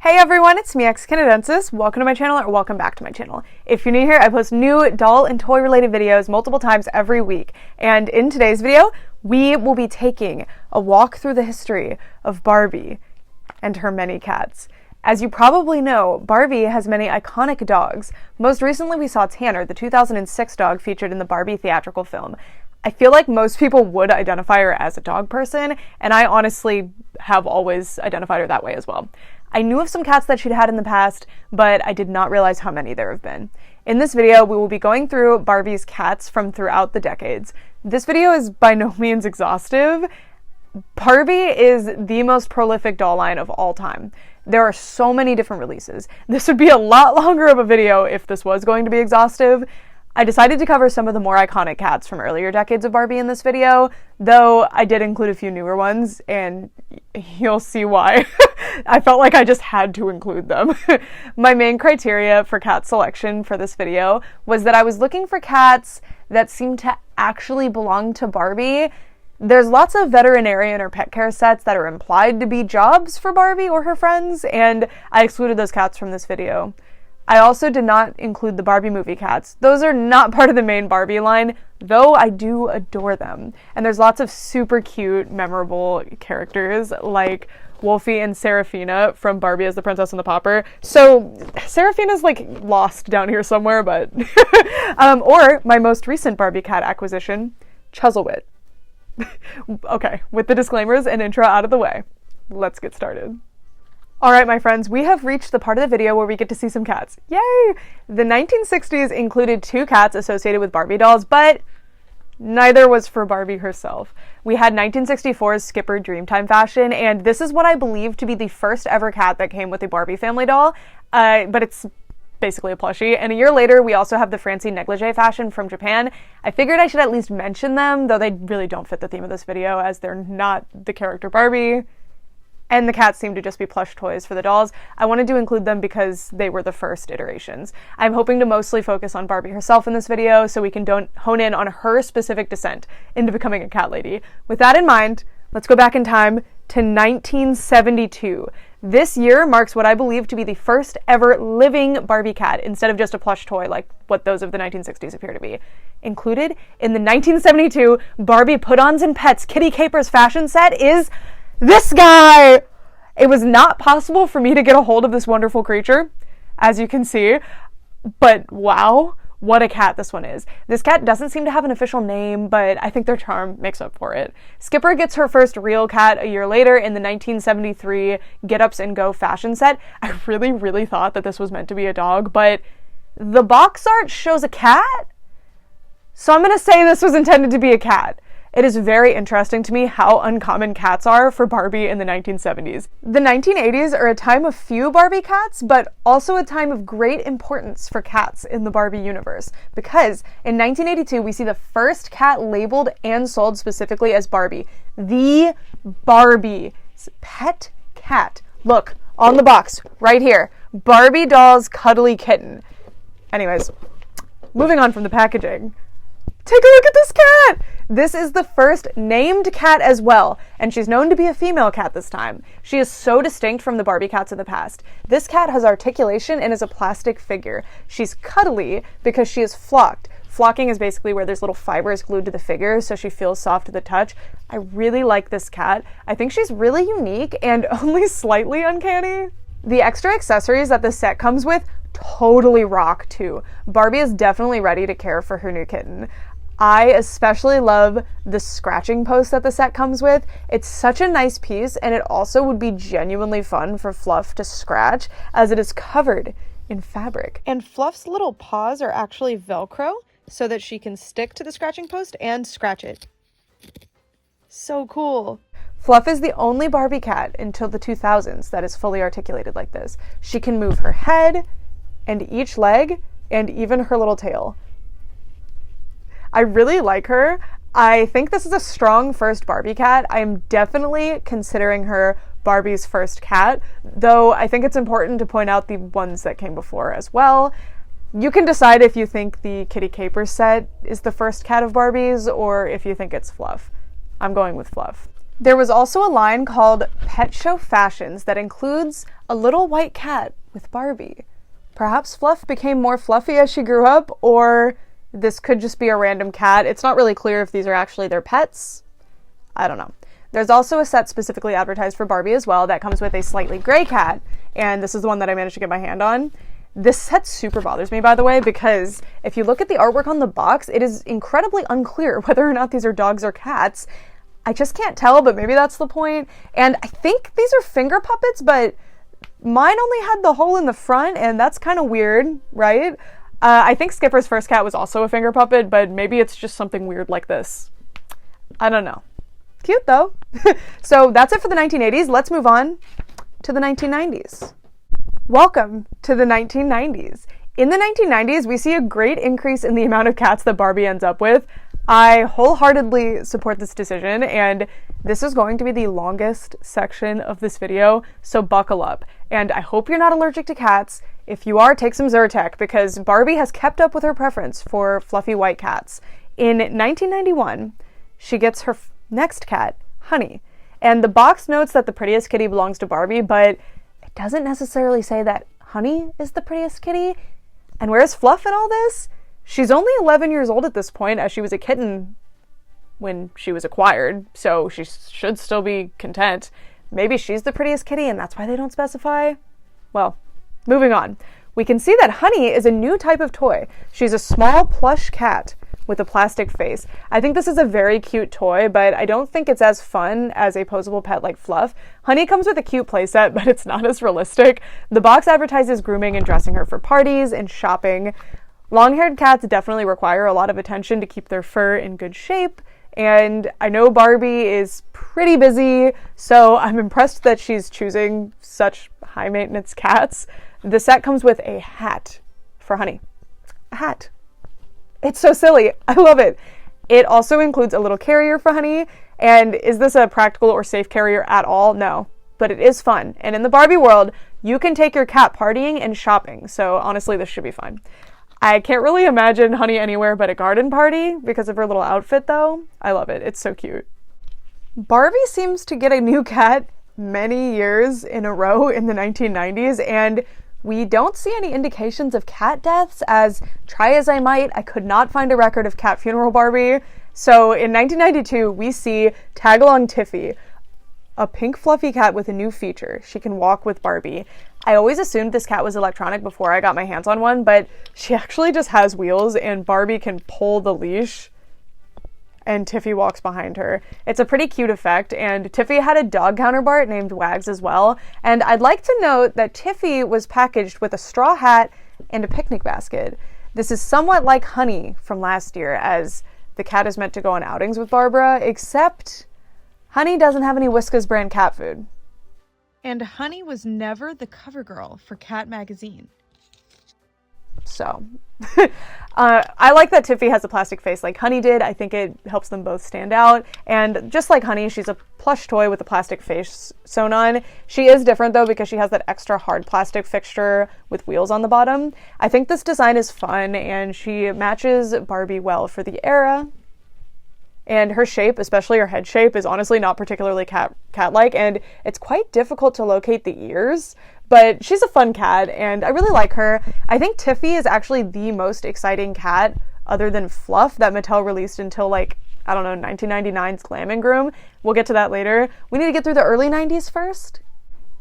Hey everyone, it's me, xCanadensis. Welcome to my channel, or welcome back to my channel. If you're new here, I post new doll and toy related videos multiple times every week. And in today's video, we will be taking a walk through the history of Barbie and her many cats. As you probably know, Barbie has many iconic dogs. Most recently, we saw Tanner, the 2006 dog featured in the Barbie theatrical film. I feel like most people would identify her as a dog person, and I honestly have always identified her that way as well. I knew of some cats that she'd had in the past, but I did not realize how many there have been. In this video, we will be going through Barbie's cats from throughout the decades. This video is by no means exhaustive. Barbie is the most prolific doll line of all time. There are so many different releases. This would be a lot longer of a video if this was going to be exhaustive. I decided to cover some of the more iconic cats from earlier decades of Barbie in this video, though I did include a few newer ones, and you'll see why. I felt like I just had to include them. My main criteria for cat selection for this video was that I was looking for cats that seemed to actually belong to Barbie. There's lots of veterinarian or pet care sets that are implied to be jobs for Barbie or her friends, and I excluded those cats from this video. I also did not include the Barbie movie cats. Those are not part of the main Barbie line, though I do adore them. And there's lots of super cute, memorable characters like Wolfie and Serafina from Barbie as the Princess and the Pauper. So Serafina's like lost down here somewhere, but or my most recent Barbie cat acquisition, Chuzzlewit. Okay, with the disclaimers and intro out of the way, let's get started. Alright my friends, we have reached the part of the video where we get to see some cats. Yay! The 1960s included two cats associated with Barbie dolls, but neither was for Barbie herself. We had 1964's Skipper Dreamtime Fashion, and this is what I believe to be the first ever cat that came with a Barbie family doll, but it's basically a plushie. And a year later, we also have the Francine Negligee fashion from Japan. I figured I should at least mention them, though they really don't fit the theme of this video as they're not the character Barbie. And the cats seem to just be plush toys for the dolls. I wanted to include them because they were the first iterations. I'm hoping to mostly focus on Barbie herself in this video so we can hone in on her specific descent into becoming a cat lady. With that in mind, let's go back in time to 1972. This year marks what I believe to be the first ever living Barbie cat instead of just a plush toy like what those of the 1960s appear to be. Included in the 1972 Barbie Put-ons and Pets Kitty Kapers fashion set is this guy! It was not possible for me to get a hold of this wonderful creature, as you can see, but wow, what a cat this one is. This cat doesn't seem to have an official name, but I think their charm makes up for it. Skipper gets her first real cat a year later in the 1973 Get Ups and Go fashion set. I really thought that this was meant to be a dog, but the box art shows a cat? So I'm gonna say this was intended to be a cat. It is very interesting to me how uncommon cats are for Barbie in the 1970s. The 1980s are a time of few Barbie cats, but also a time of great importance for cats in the Barbie universe. Because in 1982, we see the first cat labeled and sold specifically as Barbie. The Barbie pet cat. Look, on the box, right here. Barbie doll's Cuddly Kitten. Anyways, moving on from the packaging. Take a look at this cat! This is the first named cat as well, and she's known to be a female cat this time. She is so distinct from the Barbie cats of the past. This cat has articulation and is a plastic figure. She's cuddly because she is flocked. Flocking is basically where there's little fibers glued to the figure, so she feels soft to the touch. I really like this cat. I think she's really unique and only slightly uncanny. The extra accessories that this set comes with totally rock too. Barbie is definitely ready to care for her new kitten. I especially love the scratching post that the set comes with. It's such a nice piece, and it also would be genuinely fun for Fluff to scratch as it is covered in fabric. And Fluff's little paws are actually Velcro so that she can stick to the scratching post and scratch it. So cool. Fluff is the only Barbie cat until the 2000s that is fully articulated like this. She can move her head and each leg and even her little tail. I really like her. I think this is a strong first Barbie cat. I am definitely considering her Barbie's first cat, though I think it's important to point out the ones that came before as well. You can decide if you think the Kitty Kapers set is the first cat of Barbie's or if you think it's Fluff. I'm going with Fluff. There was also a line called Pet Show Fashions that includes a little white cat with Barbie. Perhaps Fluff became more fluffy as she grew up, or this could just be a random cat. It's not really clear if these are actually their pets. I don't know. There's also a set specifically advertised for Barbie as well that comes with a slightly gray cat, and this is the one that I managed to get my hand on. This set super bothers me, by the way, because if you look at the artwork on the box, it is incredibly unclear whether or not these are dogs or cats. I just can't tell, but maybe that's the point. And I think these are finger puppets, but mine only had the hole in the front, and that's kind of weird, right? I think Skipper's first cat was also a finger puppet, but maybe it's just something weird like this. I don't know. Cute, though. So that's it for the 1980s. Let's move on to the 1990s. Welcome to the 1990s. In the 1990s, we see a great increase in the amount of cats that Barbie ends up with. I wholeheartedly support this decision, and this is going to be the longest section of this video, so buckle up. And I hope you're not allergic to cats. If you are, take some Zyrtec, because Barbie has kept up with her preference for fluffy white cats. In 1991, she gets her next cat, Honey. And the box notes that the prettiest kitty belongs to Barbie, but it doesn't necessarily say that Honey is the prettiest kitty. And where's Fluff in all this? She's only 11 years old at this point, as she was a kitten when she was acquired, so she should still be content. Maybe she's the prettiest kitty and that's why they don't specify? Well, moving on. We can see that Honey is a new type of toy. She's a small plush cat with a plastic face. I think this is a very cute toy, but I don't think it's as fun as a posable pet like Fluff. Honey comes with a cute playset, but it's not as realistic. The box advertises grooming and dressing her for parties and shopping. Long-haired cats definitely require a lot of attention to keep their fur in good shape, and I know Barbie is pretty busy, so I'm impressed that she's choosing such high-maintenance cats. The set comes with a hat for Honey. A hat. It's so silly. I love it. It also includes a little carrier for Honey, and is this a practical or safe carrier at all? No, but it is fun, and in the Barbie world, you can take your cat partying and shopping, so honestly, this should be fun. I can't really imagine Honey anywhere but a garden party because of her little outfit, though. I love it. It's so cute. Barbie seems to get a new cat many years in a row in the 1990s, and we don't see any indications of cat deaths, as try as I might, I could not find a record of cat funeral Barbie. So in 1992, we see Tag Along Tiffy, a pink fluffy cat with a new feature. She can walk with Barbie. I always assumed this cat was electronic before I got my hands on one, but she actually just has wheels and Barbie can pull the leash and Tiffy walks behind her. It's a pretty cute effect, and Tiffy had a dog counterpart named Wags as well. And I'd like to note that Tiffy was packaged with a straw hat and a picnic basket. This is somewhat like Honey from last year, as the cat is meant to go on outings with Barbara, except Honey doesn't have any Whiskas brand cat food. And Honey was never the cover girl for Cat magazine. So, I like that Tiffy has a plastic face like Honey did. I think it helps them both stand out. And just like Honey, she's a plush toy with a plastic face sewn on. She is different though because she has that extra hard plastic fixture with wheels on the bottom. I think this design is fun and she matches Barbie well for the era. And her shape, especially her head shape, is honestly not particularly cat-like, and it's quite difficult to locate the ears, but she's a fun cat, and I really like her. I think Tiffy is actually the most exciting cat, other than Fluff, that Mattel released until, like, I don't know, 1999's Glam and Groom. We'll get to that later. We need to get through the early 90s first.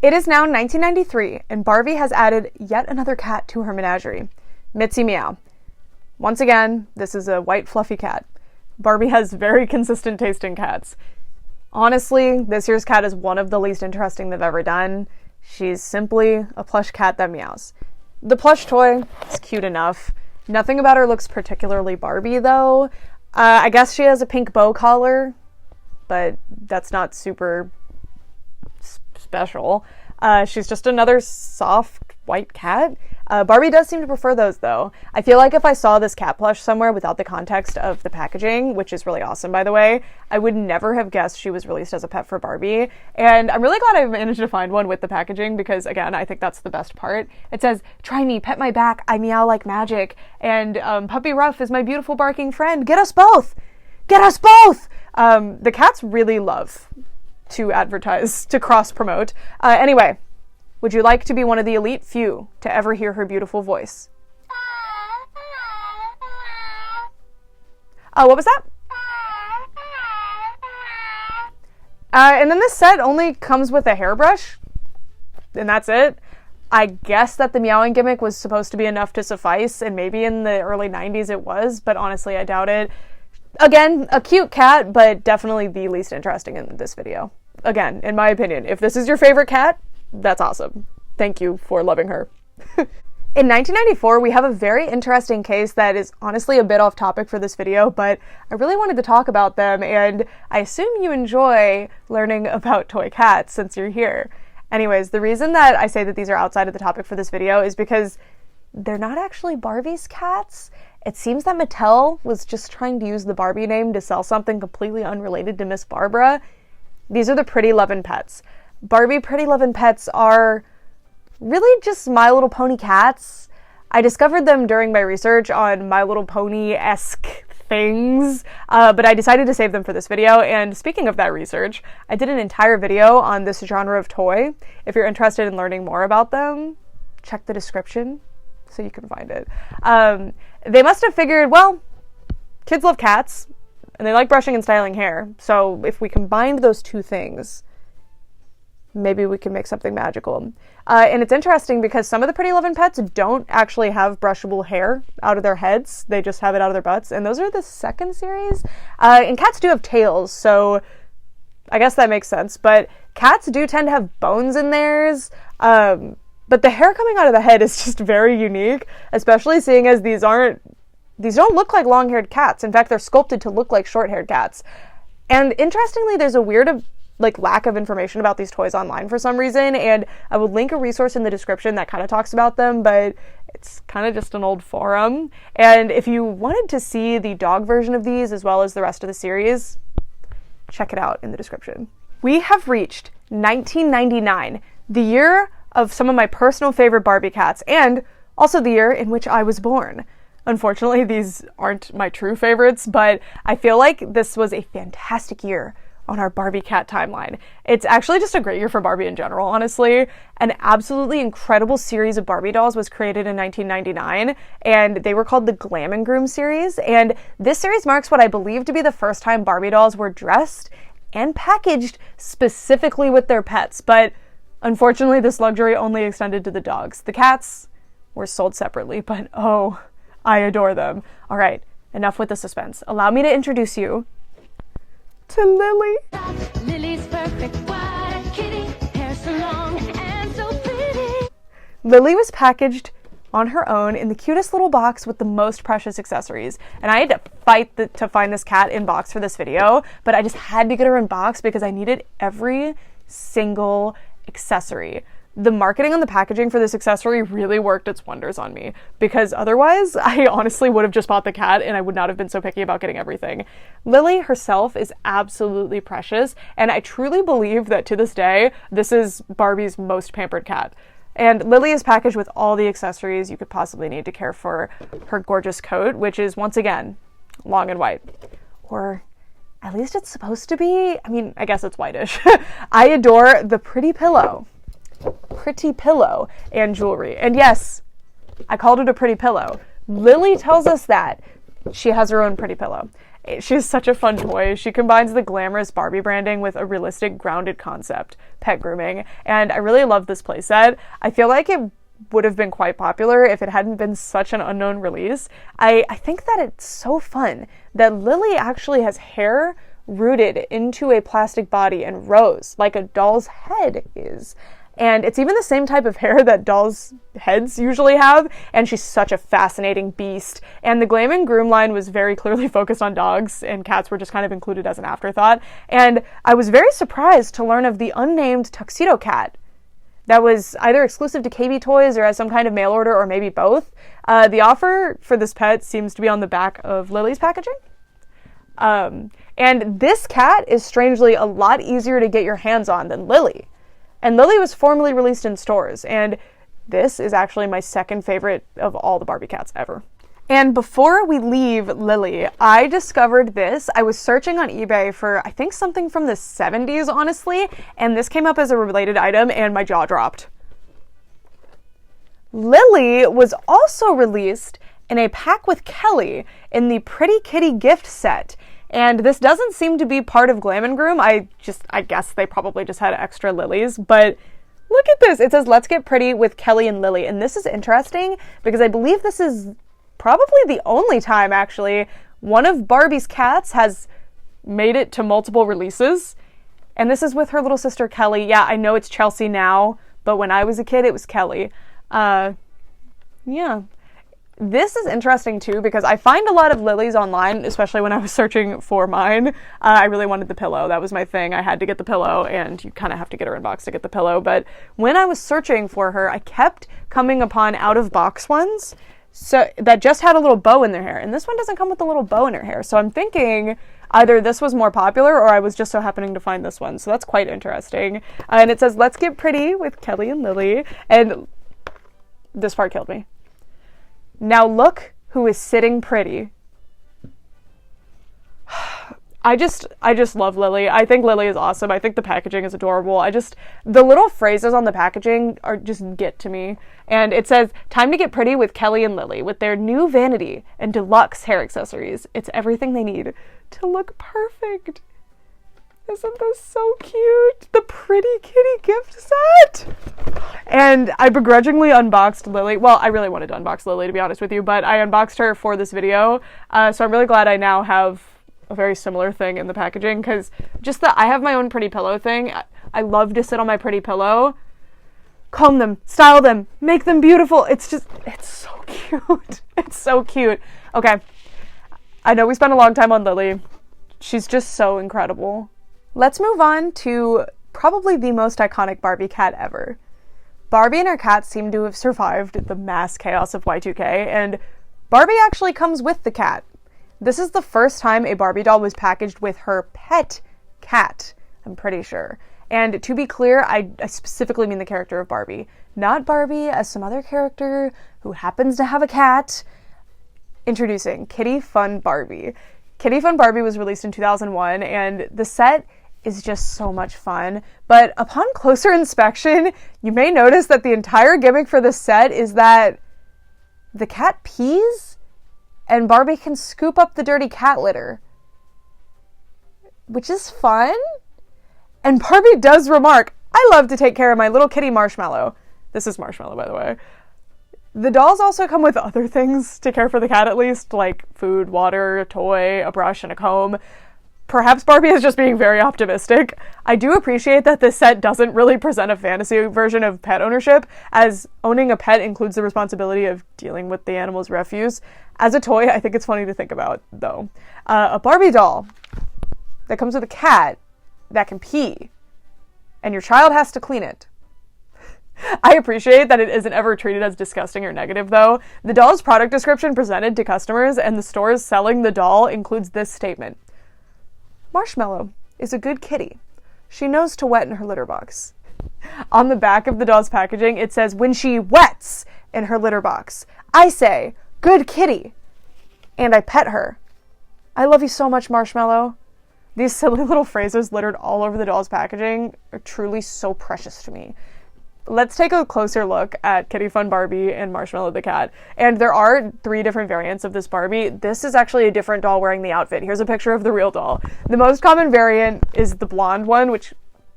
It is now 1993, and Barbie has added yet another cat to her menagerie, Mitzi Meow. Once again, this is a white fluffy cat. Barbie has very consistent taste in cats. Honestly, this year's cat is one of the least interesting they've ever done. She's simply a plush cat that meows. The plush toy is cute enough. Nothing about her looks particularly Barbie, though. I guess she has a pink bow collar, but that's not super special. She's just another soft white cat. Barbie does seem to prefer those, though. I feel like if I saw this cat plush somewhere without the context of the packaging, which is really awesome, by the way, I would never have guessed she was released as a pet for Barbie. And I'm really glad I managed to find one with the packaging because, again, I think that's the best part. It says, "Try me, pet my back, I meow like magic." And Puppy Ruff is my beautiful barking friend. Get us both! Get us both! The cats really love to advertise, to cross-promote. Anyway, Would you like to be one of the elite few to ever hear her beautiful voice? Oh, what was that? And then this set only comes with a hairbrush, and that's it. I guess that the meowing gimmick was supposed to be enough to suffice, and maybe in the early 90s it was, but honestly I doubt it. Again, a cute cat, but definitely the least interesting in this video. Again, in my opinion, if this is your favorite cat, that's awesome. Thank you for loving her. In 1994, we have a very interesting case that is honestly a bit off topic for this video, but I really wanted to talk about them, and I assume you enjoy learning about toy cats since you're here. Anyways, the reason that I say that these are outside of the topic for this video is because they're not actually Barbie's cats. It seems that Mattel was just trying to use the Barbie name to sell something completely unrelated to Miss Barbara. These are the Pretty Lovin' pets. Barbie Pretty Lovin' pets are really just My Little Pony cats. I discovered them during my research on My Little Pony-esque things, but I decided to save them for this video, and speaking of that research, I did an entire video on this genre of toy. If you're interested in learning more about them, check the description so you can find it. They must have figured, well, kids love cats, and they like brushing and styling hair, so if we combined those two things, maybe we can make something magical. And it's interesting because some of the Pretty Lovin' pets don't actually have brushable hair out of their heads. They just have it out of their butts. And those are the second series. And cats do have tails, so I guess that makes sense. But cats do tend to have bones in theirs. But the hair coming out of the head is just very unique, especially seeing as these don't look like long-haired cats. In fact, they're sculpted to look like short-haired cats. And interestingly, there's a weird lack of information about these toys online for some reason, and I will link a resource in the description that kind of talks about them, but it's kind of just an old forum. And if you wanted to see the dog version of these as well as the rest of the series, check it out in the description. We have reached 1999, the year of some of my personal favorite Barbie cats, and also the year in which I was born. Unfortunately, these aren't my true favorites, but I feel like this was a fantastic year on our Barbie cat timeline. It's actually just a great year for Barbie in general, honestly. An absolutely incredible series of Barbie dolls was created in 1999, and they were called the Glam and Groom series, and this series marks what I believe to be the first time Barbie dolls were dressed and packaged specifically with their pets, but unfortunately this luxury only extended to the dogs. The cats were sold separately, but oh, I adore them. All right, enough with the suspense. Allow me to introduce you to Lily. Lily's perfect white kitty, hair so long and so pretty. Lily was packaged on her own in the cutest little box with the most precious accessories. And I had to fight to find this cat in box for this video, but I just had to get her in box because I needed every single accessory. The marketing on the packaging for this accessory really worked its wonders on me, because otherwise I honestly would have just bought the cat and I would not have been so picky about getting everything. Lily herself is absolutely precious, and I truly believe that to this day, this is Barbie's most pampered cat. And Lily is packaged with all the accessories you could possibly need to care for her gorgeous coat, which is, once again, long and white. Or at least it's supposed to be. I mean, I guess it's whitish. I adore the pretty pillow and jewelry. And yes, I called it a pretty pillow. Lily tells us that she has her own pretty pillow. She's such a fun toy. She combines the glamorous Barbie branding with a realistic, grounded concept, pet grooming, and I really love this playset. I feel like it would have been quite popular if it hadn't been such an unknown release. I think that it's so fun that Lily actually has hair rooted into a plastic body and rows, like a doll's head is. And it's even the same type of hair that dolls' heads usually have, and she's such a fascinating beast. And the Glam and Groom line was very clearly focused on dogs, and cats were just kind of included as an afterthought. And I was very surprised to learn of the unnamed Tuxedo cat that was either exclusive to KB Toys or as some kind of mail order, or maybe both. The offer for this pet seems to be on the back of Lily's packaging. And this cat is strangely a lot easier to get your hands on than Lily. And Lily was formerly released in stores, and this is actually my second favorite of all the Barbie cats ever. And before we leave Lily, I discovered this. I was searching on eBay for, I think, something from the 70s, honestly, and this came up as a related item, and my jaw dropped. Lily was also released in a pack with Kelly in the Pretty Kitty gift set. And this doesn't seem to be part of Glam and Groom. I guess they probably just had extra Lilies, but look at this. It says, let's get pretty with Kelly and Lily. And this is interesting because I believe this is probably the only time, actually, one of Barbie's cats has made it to multiple releases. And this is with her little sister, Kelly. Yeah, I know it's Chelsea now, but when I was a kid, it was Kelly. Yeah. This is interesting too because I find a lot of Lilies online, especially when I was searching for mine. I really wanted the pillow. That was my thing. I had to get the pillow, and you kind of have to get her in box to get the pillow. But when I was searching for her, I kept coming upon out of box ones so that just had a little bow in their hair. And this one doesn't come with a little bow in her hair. So I'm thinking either this was more popular or I was just so happening to find this one. So that's quite interesting. And it says, let's get pretty with Kelly and Lily. And this part killed me. Now look who is sitting pretty. I just love Lily. I think Lily is awesome. I think the packaging is adorable. The little phrases on the packaging just get to me. And it says, time to get pretty with Kelly and Lily with their new vanity and deluxe hair accessories. It's everything they need to look perfect. Isn't this so cute? The Pretty Kitty gift set. And I begrudgingly unboxed Lily. Well, I really wanted to unbox Lily, to be honest with you, but I unboxed her for this video. So I'm really glad I now have a very similar thing in the packaging, because just that I have my own pretty pillow thing. I love to sit on my pretty pillow, comb them, style them, make them beautiful. It's so cute. It's so cute. Okay. I know we spent a long time on Lily. She's just so incredible. Let's move on to probably the most iconic Barbie cat ever. Barbie and her cat seem to have survived the mass chaos of Y2K, and Barbie actually comes with the cat. This is the first time a Barbie doll was packaged with her pet cat, I'm pretty sure. And to be clear, I specifically mean the character of Barbie, not Barbie as some other character who happens to have a cat. Introducing Kitty Fun Barbie. Kitty Fun Barbie was released in 2001, and the set is just so much fun. But upon closer inspection, you may notice that the entire gimmick for this set is that the cat pees and Barbie can scoop up the dirty cat litter, which is fun. And Barbie does remark, I love to take care of my little kitty Marshmallow. This is Marshmallow, by the way. The dolls also come with other things to care for the cat, at least, like food, water, a toy, a brush, and a comb. Perhaps Barbie is just being very optimistic. I do appreciate that this set doesn't really present a fantasy version of pet ownership, as owning a pet includes the responsibility of dealing with the animal's refuse. As a toy, I think it's funny to think about, though. A Barbie doll that comes with a cat that can pee, and your child has to clean it. I appreciate that it isn't ever treated as disgusting or negative, though. The doll's product description presented to customers and the stores selling the doll includes this statement. Marshmallow is a good kitty. She knows to wet in her litter box. On the back of the doll's packaging, it says, when she wets in her litter box, I say, good kitty. And I pet her. I love you so much, Marshmallow. These silly little phrases littered all over the doll's packaging are truly so precious to me. Let's take a closer look at Kitty Fun Barbie and Marshmallow the cat. And there are 3 different variants of this Barbie. This is actually a different doll wearing the outfit. Here's a picture of the real doll. The most common variant is the blonde one, which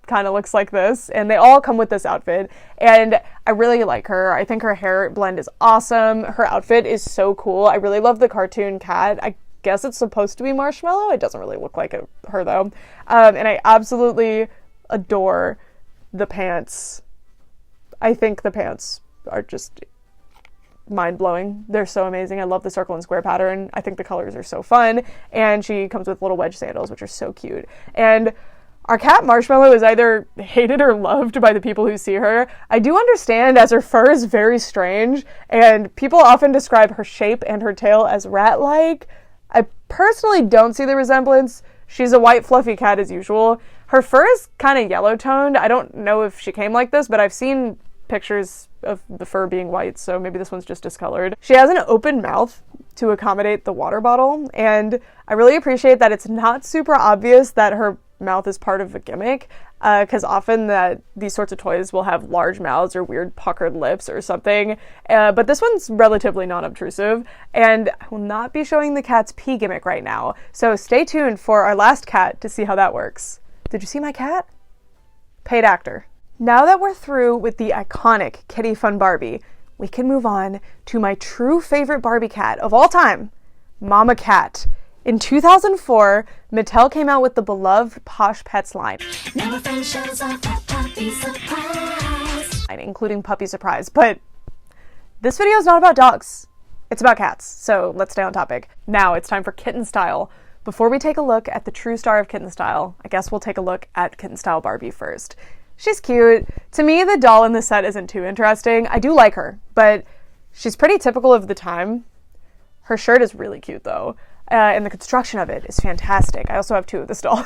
kind of looks like this. And they all come with this outfit. And I really like her. I think her hair blend is awesome. Her outfit is so cool. I really love the cartoon cat. I guess it's supposed to be Marshmallow. It doesn't really look like her, though. And I absolutely adore the pants. I think the pants are just mind-blowing. They're so amazing. I love the circle and square pattern. I think the colors are so fun. And she comes with little wedge sandals, which are so cute. And our cat Marshmallow is either hated or loved by the people who see her. I do understand, as her fur is very strange, and people often describe her shape and her tail as rat-like. I personally don't see the resemblance. She's a white fluffy cat as usual. Her fur is kind of yellow-toned. I don't know if she came like this, but I've seen pictures of the fur being white, so maybe this one's just discolored. She has an open mouth to accommodate the water bottle, and I really appreciate that it's not super obvious that her mouth is part of a gimmick. because often these sorts of toys will have large mouths or weird puckered lips or something, but this one's relatively non-obtrusive, and I will not be showing the cat's pee gimmick right now, so stay tuned for our last cat to see how that works. Did you see my cat? Paid actor. Now that we're through with the iconic Kitty Fun Barbie, we can move on to my true favorite Barbie cat of all time, Mama Cat. In 2004, Mattel came out with the beloved Posh Pets line, including Puppy Surprise, but this video is not about dogs. It's about cats, so let's stay on topic. Now it's time for Kitten Style. Before we take a look at the true star of Kitten Style, I guess we'll take a look at Kitten Style Barbie first. She's cute. To me, the doll in the set isn't too interesting. I do like her, but she's pretty typical of the time. Her shirt is really cute though. And the construction of it is fantastic. I also have two of this doll.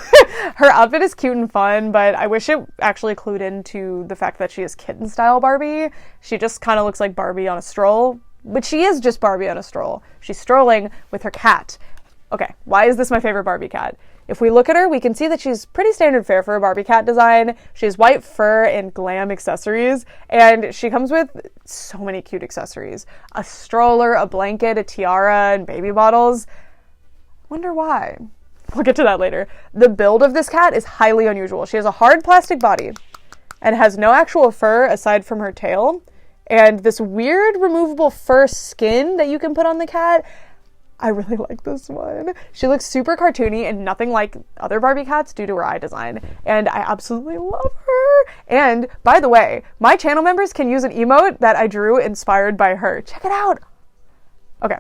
Her outfit is cute and fun, but I wish it actually clued into the fact that she is Kitten Style Barbie. She just kind of looks like Barbie on a stroll, but she is just Barbie on a stroll. She's strolling with her cat. Okay, why is this my favorite Barbie cat? If we look at her, we can see that she's pretty standard fare for a Barbie cat design. She has white fur and glam accessories, and she comes with so many cute accessories. A stroller, a blanket, a tiara, and baby bottles. Wonder why. We'll get to that later. The build of this cat is highly unusual. She has a hard plastic body and has no actual fur aside from her tail, and this weird removable fur skin that you can put on the cat. I really like this one. She looks super cartoony and nothing like other Barbie cats due to her eye design, and I absolutely love her. And by the way, my channel members can use an emote that I drew inspired by her. Check it out. Okay.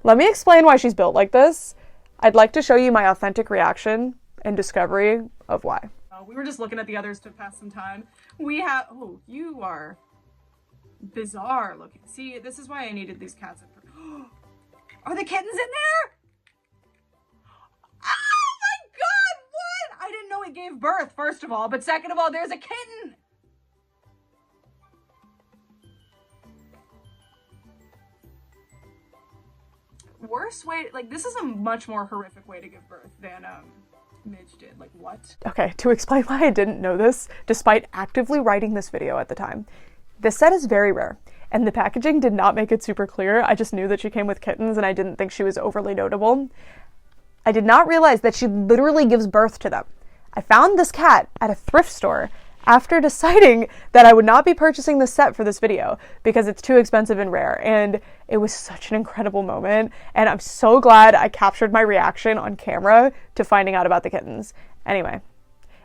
Let me explain why she's built like this. I'd like to show you my authentic reaction and discovery of why. We were just looking at the others to pass some time. We have, oh, you are bizarre looking. See, this is why I needed these cats. Are the kittens in there? Oh my God, what? I didn't know it gave birth, first of all, but second of all, there's a kitten. Worst way, like, this is a much more horrific way to give birth than Midge did. Like, what? Okay, to explain why I didn't know this, despite actively writing this video at the time, this set is very rare, and the packaging did not make it super clear. I just knew that she came with kittens, and I didn't think she was overly notable. I did not realize that she literally gives birth to them. I found this cat at a thrift store after deciding that I would not be purchasing this set for this video because it's too expensive and rare, and it was such an incredible moment, and I'm so glad I captured my reaction on camera to finding out about the kittens. Anyway,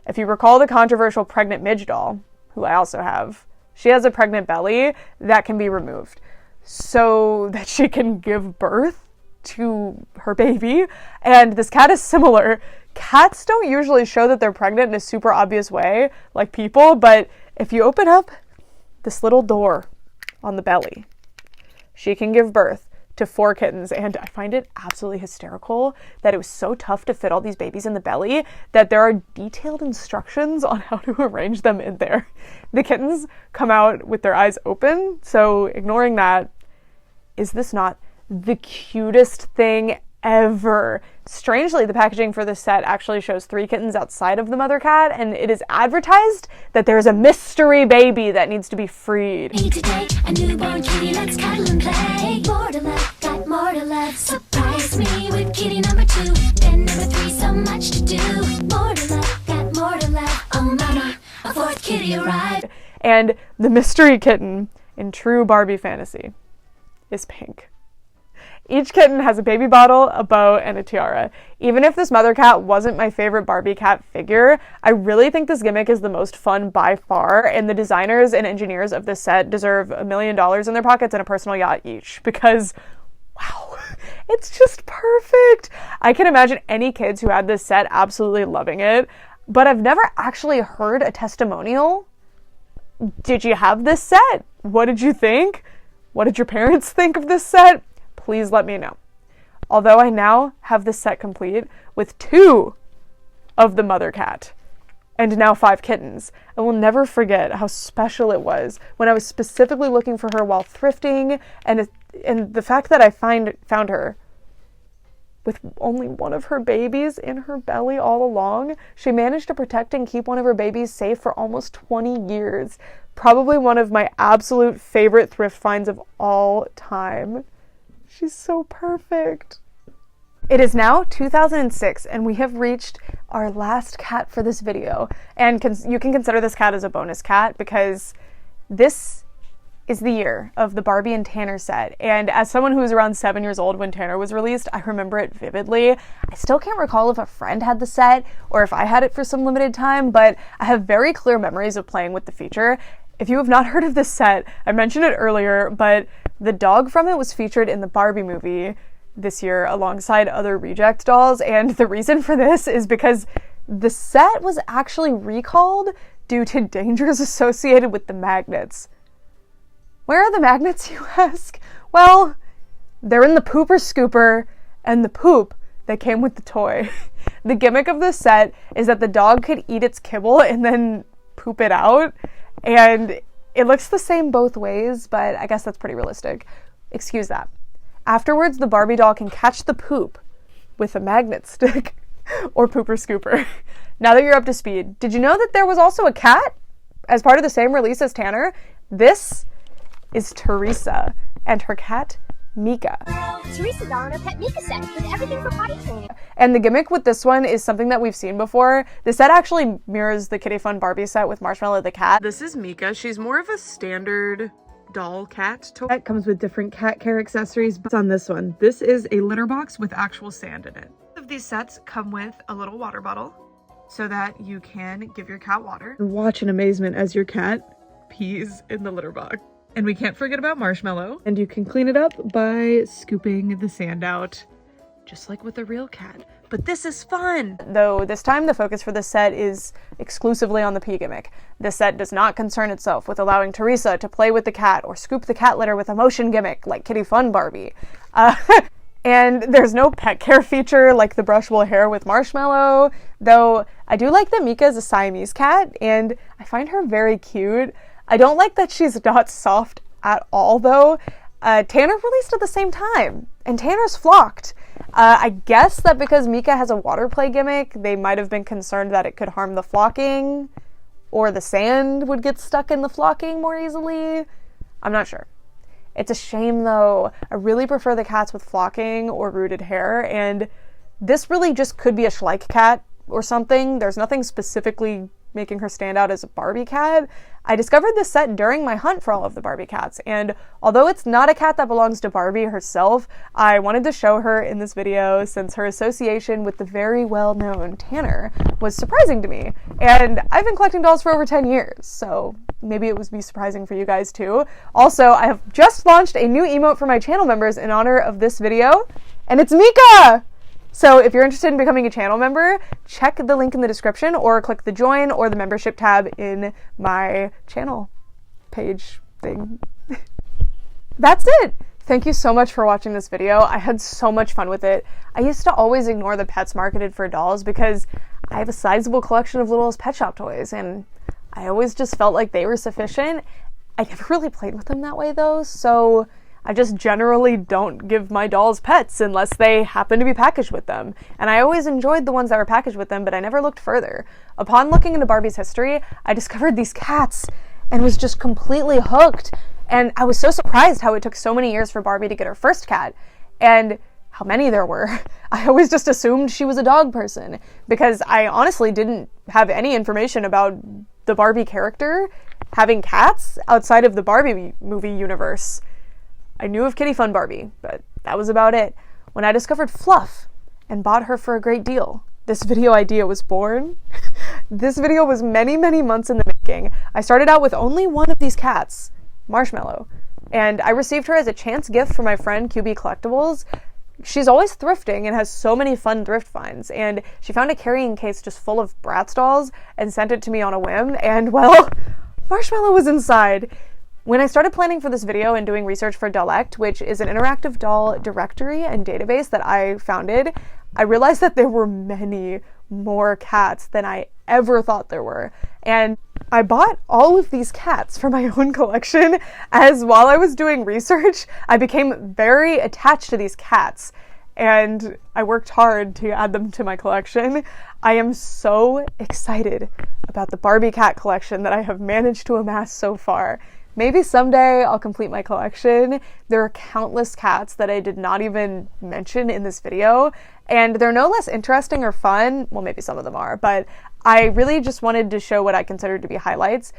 if you recall the controversial pregnant Midge doll, who I also have, she has a pregnant belly that can be removed so that she can give birth to her baby, and this cat is similar. Cats don't usually show that they're pregnant in a super obvious way, like people, but if you open up this little door on the belly, she can give birth to 4 kittens, and I find it absolutely hysterical that it was so tough to fit all these babies in the belly that there are detailed instructions on how to arrange them in there. The kittens come out with their eyes open, so ignoring that, is this not the cutest thing ever? Strangely, the packaging for this set actually shows 3 kittens outside of the mother cat, and it is advertised that there is a mystery baby that needs to be freed. Today, a newborn kitty, let's cuddle and play. More to love, got more to love. Surprise me with kitty number 2. Then number 3, so much to do. More to love, got more to love. Oh mama, a 4th kitty arrived. And the mystery kitten, in true Barbie fantasy, is pink. Each kitten has a baby bottle, a bow, and a tiara. Even if this mother cat wasn't my favorite Barbie cat figure, I really think this gimmick is the most fun by far, and the designers and engineers of this set deserve $1 million in their pockets and a personal yacht each, because wow, it's just perfect. I can imagine any kids who had this set absolutely loving it, but I've never actually heard a testimonial. Did you have this set? What did you think? What did your parents think of this set? Please let me know. Although I now have this set complete with 2 of the mother cat and now 5 kittens, I will never forget how special it was when I was specifically looking for her while thrifting, and the fact that I found her with only one of her babies in her belly all along. She managed to protect and keep one of her babies safe for almost 20 years. Probably one of my absolute favorite thrift finds of all time. She's so perfect. It is now 2006 and we have reached our last cat for this video. And you can consider this cat as a bonus cat because this is the year of the Barbie and Tanner set. And as someone who was around 7 years old when Tanner was released, I remember it vividly. I still can't recall if a friend had the set or if I had it for some limited time, but I have very clear memories of playing with the feature. If you have not heard of this set, I mentioned it earlier, but the dog from it was featured in the Barbie movie this year alongside other reject dolls. And the reason for this is because the set was actually recalled due to dangers associated with the magnets. Where are the magnets, you ask? Well, they're in the pooper scooper and the poop that came with the toy. The gimmick of this set is that the dog could eat its kibble and then poop it out. And it looks the same both ways, but I guess that's pretty realistic. Excuse that. Afterwards, the Barbie doll can catch the poop with a magnet stick or pooper scooper. Now that you're up to speed, did you know that there was also a cat as part of the same release as Tanner? This is Teresa and her cat, Mika. Teresa's on her pet Mika set with everything for potty training. And the gimmick with this one is something that we've seen before. The set actually mirrors the Kitty Fun Barbie set with Marshmallow the cat. This is Mika. She's more of a standard doll cat toy. It comes with different cat care accessories, but on this one, this is a litter box with actual sand in it. Both of these sets come with a little water bottle so that you can give your cat water. And watch in amazement as your cat pees in the litter box. And we can't forget about Marshmallow. And you can clean it up by scooping the sand out, just like with a real cat. But this is fun! Though this time the focus for this set is exclusively on the pee gimmick. This set does not concern itself with allowing Teresa to play with the cat or scoop the cat litter with a motion gimmick like Kitty Fun Barbie. And there's no pet care feature like the brushable hair with Marshmallow, though I do like that Mika is a Siamese cat and I find her very cute. I don't like that she's not soft at all, though. Tanner released at the same time, and Tanner's flocked. I guess that because Mika has a water play gimmick, they might have been concerned that it could harm the flocking, or the sand would get stuck in the flocking more easily. I'm not sure. It's a shame, though. I really prefer the cats with flocking or rooted hair, and this really just could be a Schleich cat or something. There's nothing specifically making her stand out as a Barbie cat. I discovered this set during my hunt for all of the Barbie cats, and although it's not a cat that belongs to Barbie herself, I wanted to show her in this video since her association with the very well-known Tanner was surprising to me. And I've been collecting dolls for over 10 years, so maybe it would be surprising for you guys too. Also, I have just launched a new emote for my channel members in honor of this video, and it's Mika! So if you're interested in becoming a channel member, check the link in the description or click the join or the membership tab in my channel page thing. That's it! Thank you so much for watching this video. I had so much fun with it. I used to always ignore the pets marketed for dolls because I have a sizable collection of Littlest Pet Shop toys and I always just felt like they were sufficient. I never really played with them that way though, so I just generally don't give my dolls pets unless they happen to be packaged with them. And I always enjoyed the ones that were packaged with them, but I never looked further. Upon looking into Barbie's history, I discovered these cats and was just completely hooked. And I was so surprised how it took so many years for Barbie to get her first cat, and how many there were. I always just assumed she was a dog person because I honestly didn't have any information about the Barbie character having cats outside of the Barbie movie universe. I knew of Kitty Fun Barbie, but that was about it. When I discovered Fluff and bought her for a great deal, this video idea was born. This video was many, many months in the making. I started out with only one of these cats, Marshmallow, and I received her as a chance gift from my friend QB Collectibles. She's always thrifting and has so many fun thrift finds, and she found a carrying case just full of Bratz dolls and sent it to me on a whim, and well, Marshmallow was inside. When I started planning for this video and doing research for Dollect, which is an interactive doll directory and database that I founded, I realized that there were many more cats than I ever thought there were. And I bought all of these cats for my own collection, as while I was doing research, I became very attached to these cats. and I worked hard to add them to my collection. I am so excited about the Barbie cat collection that I have managed to amass so far. Maybe someday I'll complete my collection. There are countless cats that I did not even mention in this video, and they're no less interesting or fun. Well, maybe some of them are, but I really just wanted to show what I considered to be highlights.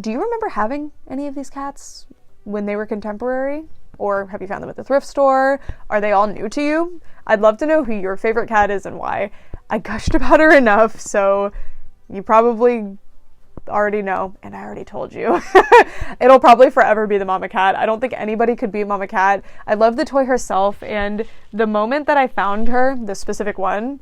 Do you remember having any of these cats when they were contemporary? Or have you found them at the thrift store? Are they all new to you? I'd love to know who your favorite cat is and why. I gushed about her enough, so you probably already know, and I already told you. It'll probably forever be the mama cat. I don't think anybody could beat mama cat. I love the toy herself, and the moment that I found her, the specific one,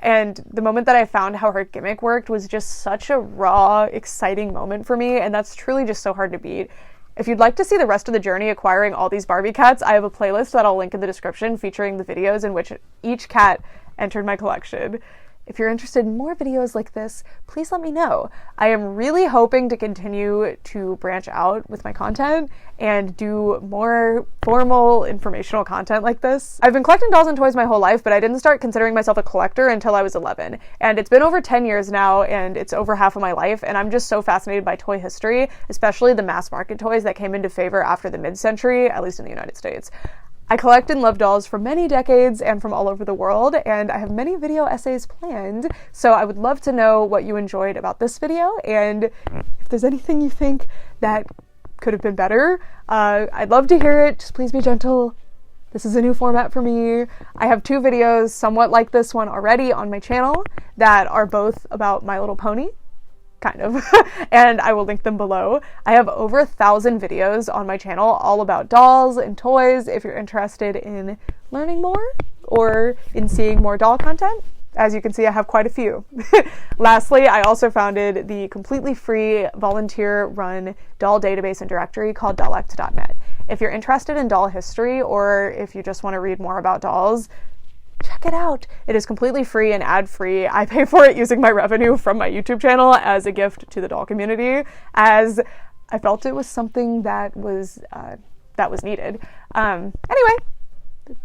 and the moment that I found how her gimmick worked was just such a raw, exciting moment for me, and that's truly just so hard to beat. If you'd like to see the rest of the journey acquiring all these Barbie cats, I have a playlist that I'll link in the description featuring the videos in which each cat entered my collection. If you're interested in more videos like this, please let me know. I am really hoping to continue to branch out with my content and do more formal informational content like this. I've been collecting dolls and toys my whole life, but I didn't start considering myself a collector until I was 11. And it's been over 10 years now, and it's over half of my life, and I'm just so fascinated by toy history, especially the mass market toys that came into favor after the mid-century, at least in the United States. I collect and love dolls for many decades and from all over the world, and I have many video essays planned, so I would love to know what you enjoyed about this video, and if there's anything you think that could have been better, I'd love to hear it. Just please be gentle. This is a new format for me. I have 2 videos somewhat like this one already on my channel that are both about My Little Pony, kind of, and I will link them below. I have over 1,000 videos on my channel all about dolls and toys if you're interested in learning more or in seeing more doll content. As you can see, I have quite a few. Lastly, I also founded the completely free volunteer-run doll database and directory called dollect.net. If you're interested in doll history or if you just want to read more about dolls, check it out. It is completely free and ad-free. I pay for it using my revenue from my YouTube channel as a gift to the doll community, as I felt it was something that was needed. Anyway,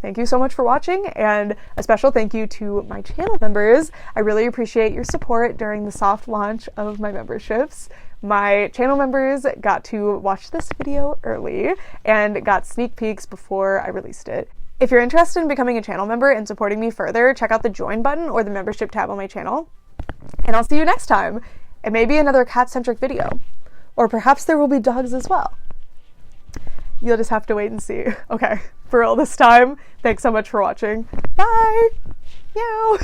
thank you so much for watching, and a special thank you to my channel members. I really appreciate your support during the soft launch of my memberships. My channel members got to watch this video early and got sneak peeks before I released it. If you're interested in becoming a channel member and supporting me further, check out the join button or the membership tab on my channel. And I'll see you next time. It may be another cat-centric video, or perhaps there will be dogs as well. You'll just have to wait and see. Okay, for real this time, thanks so much for watching. Bye! Meow!